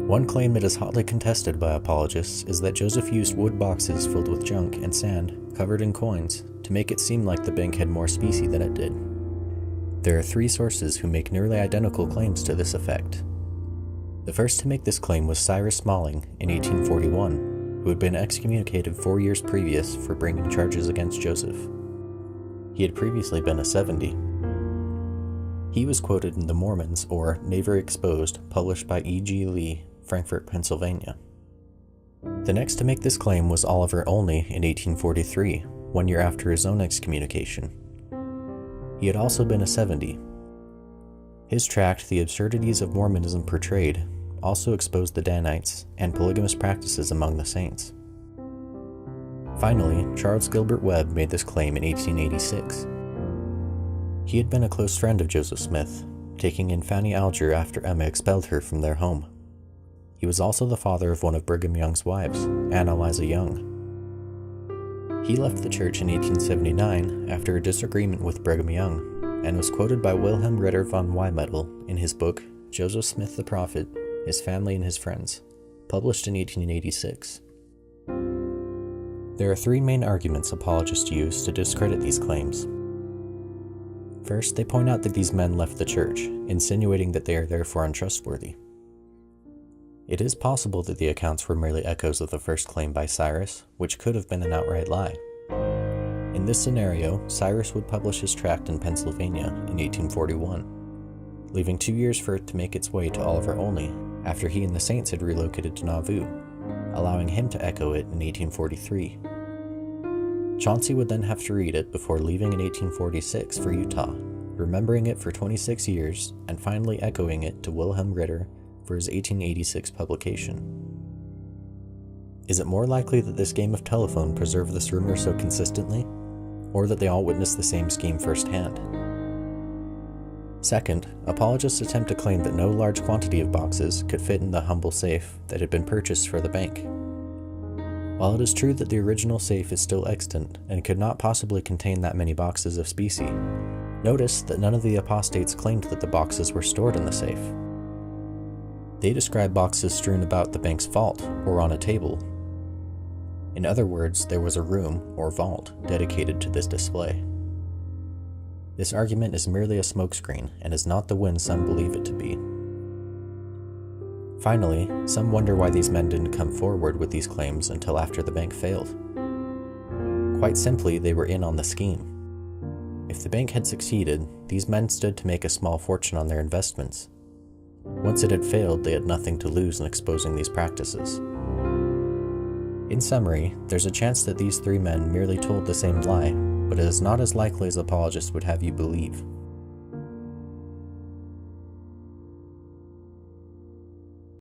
One claim that is hotly contested by apologists is that Joseph used wood boxes filled with junk and sand, covered in coins, to make it seem like the bank had more specie than it did. There are three sources who make nearly identical claims to this effect. The first to make this claim was Cyrus Smalling in 1841, who had been excommunicated 4 years previous for bringing charges against Joseph. He had previously been a 70. He was quoted in the Mormons, or Never Exposed, published by E.G. Lee, Frankfort, Pennsylvania. The next to make this claim was Oliver Olney in 1843, 1 year after his own excommunication. He had also been a 70. His tract, The Absurdities of Mormonism Portrayed, also exposed the Danites and polygamous practices among the saints. Finally, Charles Gilbert Webb made this claim in 1886. He had been a close friend of Joseph Smith, taking in Fanny Alger after Emma expelled her from their home. He was also the father of one of Brigham Young's wives, Anna Eliza Young. He left the church in 1879 after a disagreement with Brigham Young, and was quoted by Wilhelm Ritter von Wymetal in his book, Joseph Smith the Prophet, His Family and His Friends, published in 1886. There are three main arguments apologists use to discredit these claims. First, they point out that these men left the church, insinuating that they are therefore untrustworthy. It is possible that the accounts were merely echoes of the first claim by Cyrus, which could have been an outright lie. In this scenario, Cyrus would publish his tract in Pennsylvania in 1841, leaving 2 years for it to make its way to Oliver Olney after he and the Saints had relocated to Nauvoo, allowing him to echo it in 1843. Chauncey would then have to read it before leaving in 1846 for Utah, remembering it for 26 years and finally echoing it to Wilhelm Ritter for his 1886 publication. Is it more likely that this game of telephone preserved this rumor so consistently, or that they all witnessed the same scheme firsthand? Second, apologists attempt to claim that no large quantity of boxes could fit in the humble safe that had been purchased for the bank. While it is true that the original safe is still extant and could not possibly contain that many boxes of specie, notice that none of the apostates claimed that the boxes were stored in the safe. They describe boxes strewn about the bank's vault or on a table. In other words, there was a room or vault dedicated to this display. This argument is merely a smokescreen and is not the win some believe it to be. Finally, some wonder why these men didn't come forward with these claims until after the bank failed. Quite simply, they were in on the scheme. If the bank had succeeded, these men stood to make a small fortune on their investments. Once it had failed, they had nothing to lose in exposing these practices. In summary, there's a chance that these three men merely told the same lie, but it is not as likely as apologists would have you believe.